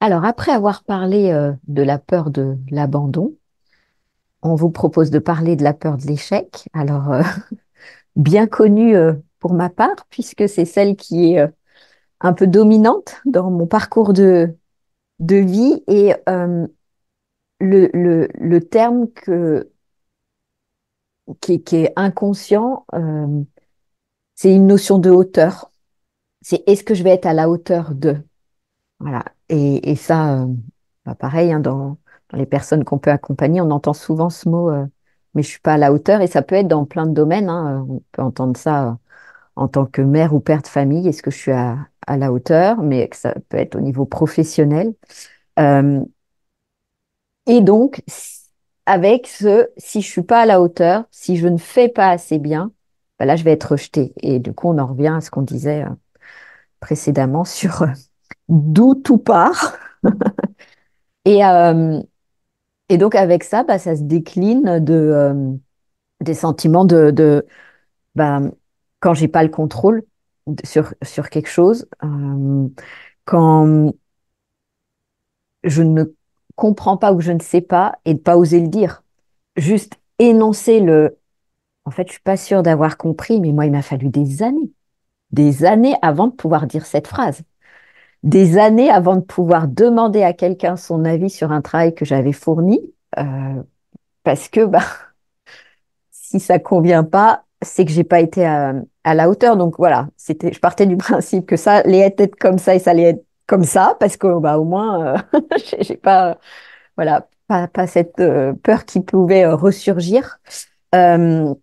Alors, après avoir parlé de la peur de l'abandon, on vous propose de parler de la peur de l'échec. Alors, bien connue pour ma part, puisque c'est celle qui est un peu dominante dans mon parcours de vie. Et le terme qui est inconscient, c'est une notion de hauteur. C'est est-ce que je vais être à la hauteur de? Voilà. Et ça, bah, pareil, hein, dans les personnes qu'on peut accompagner, on entend souvent ce mot, mais je suis pas à la hauteur. Et ça peut être dans plein de domaines, hein. On peut entendre ça en tant que mère ou père de famille. Est-ce que je suis à la hauteur? Mais que ça peut être au niveau professionnel. Euh, et donc, avec si je suis pas à la hauteur, si je ne fais pas assez bien, bah là, je vais être rejetée. Et du coup, on en revient à ce qu'on disait précédemment sur d'où tout part. Et, euh, Et donc avec ça, bah, ça se décline des sentiments bah, quand j'ai pas le contrôle sur quelque chose, quand je ne comprends pas ou je ne sais pas et de pas oser le dire. Juste énoncer En fait, je suis pas sûre d'avoir compris, mais moi, il m'a fallu des années avant de pouvoir dire cette phrase, des années avant de pouvoir demander à quelqu'un son avis sur un travail que j'avais fourni, euh, parce que bah, si ça convient pas, c'est que j'ai pas été à la hauteur. Donc voilà, je partais du principe que ça allait être comme ça et ça allait être comme ça parce que bah au moins j'ai pas voilà pas cette peur qui pouvait ressurgir. Euh,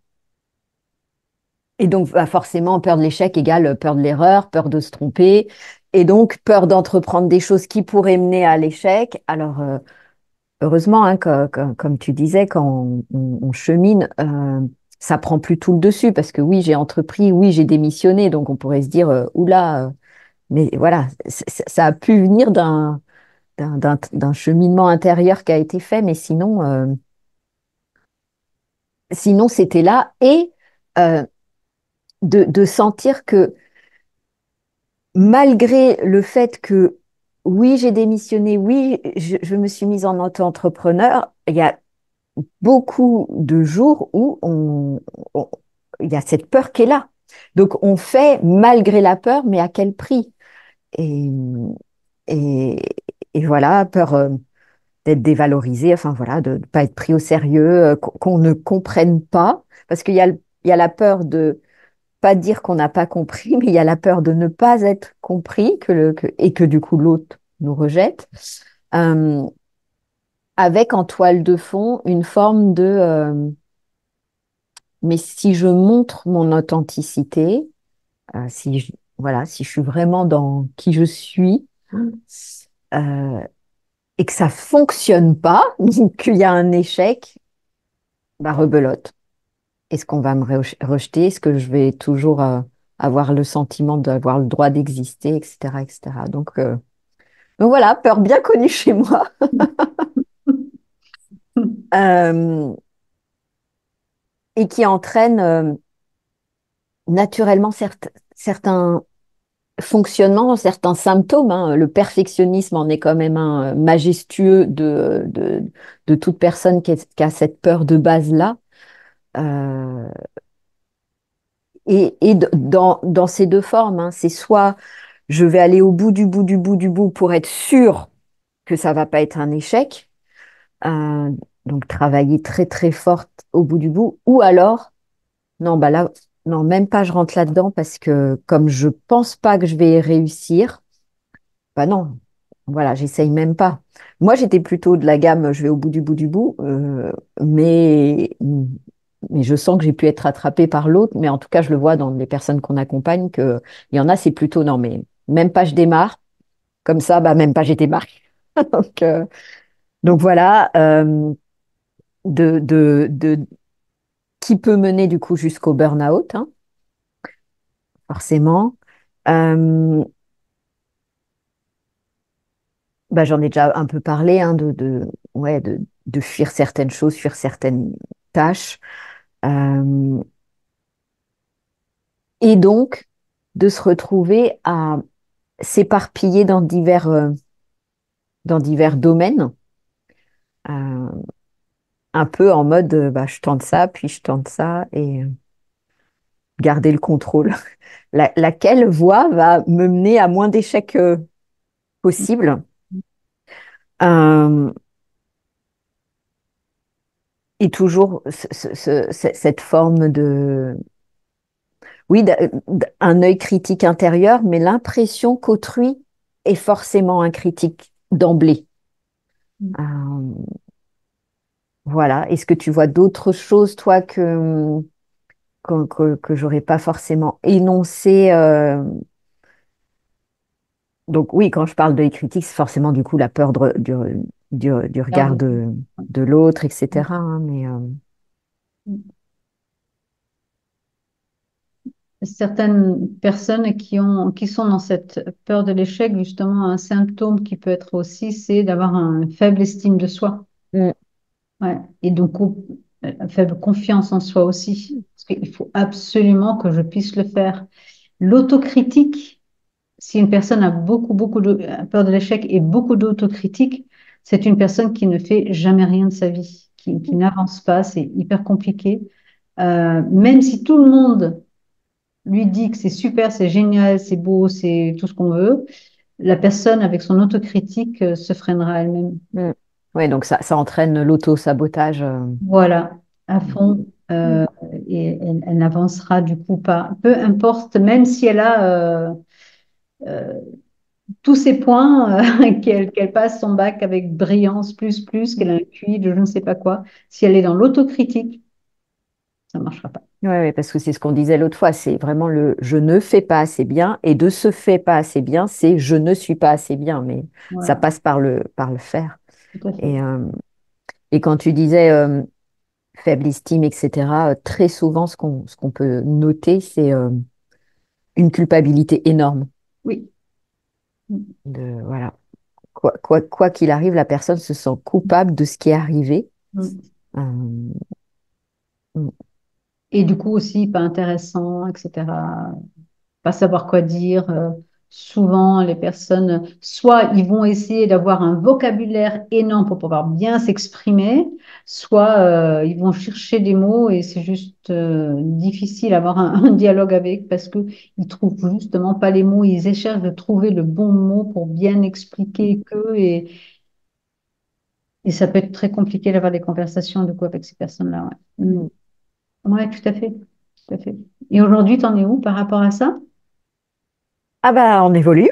et donc bah, forcément peur de l'échec égale peur de l'erreur, peur de se tromper et donc peur d'entreprendre des choses qui pourraient mener à l'échec. Alors heureusement, hein, comme tu disais, quand on chemine, ça prend plus tout le dessus parce que oui, j'ai entrepris, oui, j'ai démissionné, donc on pourrait se dire, oula, mais voilà, ça a pu venir d'un cheminement intérieur qui a été fait, mais sinon c'était là et euh, de sentir que malgré le fait que oui, j'ai démissionné, oui, je me suis mise en auto-entrepreneur, il y a beaucoup de jours où on- il y a cette peur qui est là. Donc on fait malgré la peur, mais à quel prix? Et, et, et voilà, peur d'être dévalorisé, enfin voilà, de ne pas être pris au sérieux, qu'on ne comprenne pas, parce qu'il y a la peur de pas dire qu'on n'a pas compris, mais il y a la peur de ne pas être compris et que du coup l'autre nous rejette. Euh, Avec en toile de fond une forme mais si je montre mon authenticité, voilà, si je suis vraiment dans qui je suis, euh, et que ça fonctionne pas, donc qu'il y a un échec, bah rebelote. Est-ce qu'on va me rejeter? Est-ce que je vais toujours avoir le sentiment d'avoir le droit d'exister, etc., etc. Donc voilà, peur bien connue chez moi, euh, et qui entraîne naturellement certains fonctionnement, certains symptômes, hein. Le perfectionnisme en est quand même un majestueux de toute personne qui a cette peur de base-là. Euh, dans ces deux formes, hein, c'est soit je vais aller au bout du bout du bout du bout pour être sûr que ça va pas être un échec, euh, donc travailler très très fort au bout du bout, ou alors, non, bah là, non, même pas je rentre là-dedans parce que comme je pense pas que je vais réussir, bah non, voilà, j'essaye même pas. Moi, j'étais plutôt de la gamme, je vais au bout du bout du bout, mais je sens que j'ai pu être rattrapée par l'autre. Mais en tout cas, je le vois dans les personnes qu'on accompagne, que il y en a, c'est plutôt non, mais même pas je démarre, comme ça, bah même pas j'ai démarré. Donc, donc voilà, de qui peut mener du coup jusqu'au burn-out, hein, forcément. Euh, Bah, j'en ai déjà un peu parlé, hein, ouais, de fuir certaines choses, fuir certaines tâches. Euh, et donc, de se retrouver à s'éparpiller dans divers, dans divers domaines, euh, un peu en mode bah, je tente ça, puis je tente ça, et garder le contrôle. Laquelle voie va me mener à moins d'échecs possibles. Euh, et toujours cette forme de, oui, un œil critique intérieur, mais l'impression qu'autrui est forcément un critique d'emblée. Euh, voilà. Est-ce que tu vois d'autres choses, toi, que j'aurais pas forcément énoncé donc oui, quand je parle d'œil critique, c'est forcément du coup la peur du regard Regarde. de l'autre, etc., hein, mais Certaines personnes qui sont dans cette peur de l'échec, justement, un symptôme qui peut être aussi, c'est d'avoir une faible estime de soi. mm, Ouais. Et donc, faible confiance en soi aussi. Parce qu'il faut absolument que je puisse le faire. L'autocritique, si une personne a beaucoup de peur de l'échec et beaucoup d'autocritique, c'est une personne qui ne fait jamais rien de sa vie, qui n'avance pas, c'est hyper compliqué. Même si tout le monde lui dit que c'est super, c'est génial, c'est beau, c'est tout ce qu'on veut, la personne avec son autocritique se freinera elle-même. mm. Ouais, donc ça entraîne l'auto-sabotage. Voilà, à Mm, fond. Et elle n'avancera du coup pas. Peu importe, même si elle a euh, tous ses points, qu'elle passe son bac avec brillance, qu'elle a un QI de je ne sais pas quoi, si elle est dans l'autocritique, ça ne marchera pas. ouais, ouais, parce que c'est ce qu'on disait l'autre fois, c'est vraiment le je ne fais pas assez bien, et de ce fait pas assez bien, c'est je ne suis pas assez bien, mais ça Voilà, passe par le faire. tout à fait. Et, euh, et quand tu disais faible estime, etc., très souvent, ce qu'on peut noter, c'est une culpabilité énorme. Oui. Voilà. Quoi qu'il arrive, la personne se sent coupable de ce qui est arrivé. Mm. Euh, mm, Et du coup aussi pas intéressant, etc. Pas savoir quoi dire. Souvent, les personnes, soit ils vont essayer d'avoir un vocabulaire énorme pour pouvoir bien s'exprimer, soit ils vont chercher des mots et c'est juste difficile d'avoir un dialogue avec parce que ils trouvent justement pas les mots. Ils cherchent de trouver le bon mot pour bien expliquer que et ça peut être très compliqué d'avoir des conversations du coup avec ces personnes-là. Ouais. mm. Ouais, tout à fait, tout à fait. Et aujourd'hui, t'en es où par rapport à ça? Ah bah, on évolue,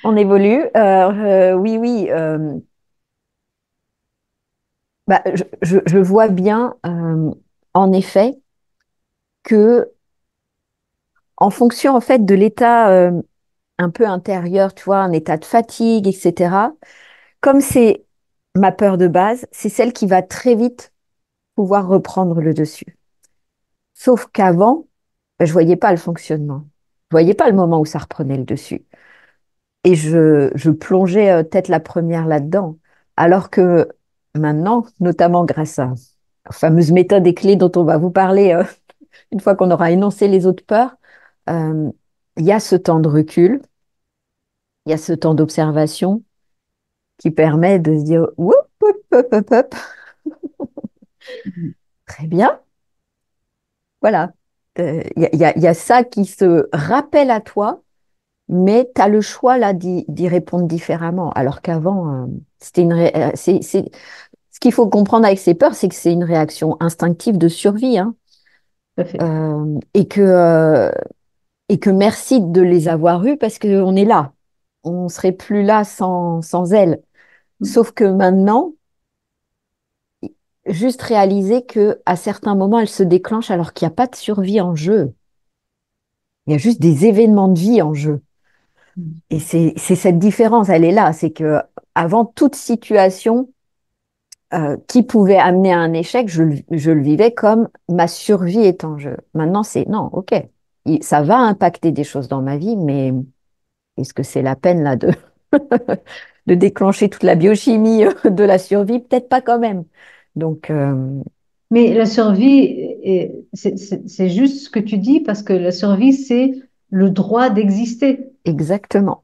on évolue. Oui, oui. Bah, je vois bien, en effet, que en fonction en fait de l'état un peu intérieur, tu vois, un état de fatigue, etc. Comme c'est ma peur de base, c'est celle qui va très vite pouvoir reprendre le dessus. Sauf qu'avant, je voyais pas le fonctionnement. Je voyais pas le moment où ça reprenait le dessus. Et je plongeais tête la première là-dedans. Alors que maintenant, notamment grâce à la fameuse méthode et clés dont on va vous parler une fois qu'on aura énoncé les autres peurs, euh, il y a ce temps de recul, il y a ce temps d'observation qui permet de se dire, Woup, hop, hop, hop, hop, très bien, voilà. Il y a ça qui se rappelle à toi, mais tu as le choix là d'y répondre différemment. Alors qu'avant, c'était ce qu'il faut comprendre avec ces peurs, c'est que c'est une réaction instinctive de survie, hein. Tout à fait. Euh, et que, euh, et que merci de les avoir eues parce qu'on est là. On serait plus là sans elles. Sauf que maintenant, juste réaliser que à certains moments, elles se déclenchent alors qu'il n'y a pas de survie en jeu. Il y a juste des événements de vie en jeu. Et c'est cette différence, elle est là. C'est que avant toute situation qui pouvait amener à un échec, je le vivais comme ma survie est en jeu. Maintenant, c'est non, ok, ça va impacter des choses dans ma vie, mais est-ce que c'est la peine là de, de déclencher toute la biochimie de la survie? Peut-être pas quand même. Donc, Mais la survie, c'est juste ce que tu dis parce que la survie, c'est le droit d'exister. exactement.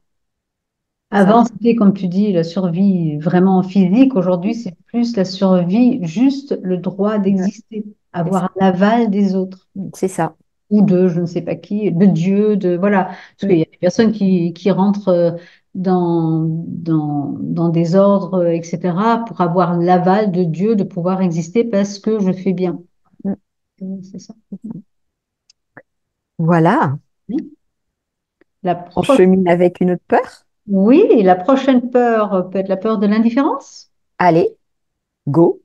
Ça, Avant, c'était, comme tu dis, la survie vraiment physique. Aujourd'hui, c'est plus la survie, juste le droit ouais, d'exister, c'est ça. avoir l'aval des autres. C'est ça. Ou de je ne sais pas qui, de Dieu, de voilà. Parce qu'il Mm, y a des personnes qui rentrent dans des ordres, etc., pour avoir l'aval de Dieu, de pouvoir exister parce que je fais bien. mm. C'est ça. Voilà, Oui. La on pro- chemine avec une autre peur. Oui, la prochaine peur peut être la peur de l'indifférence. Allez, go.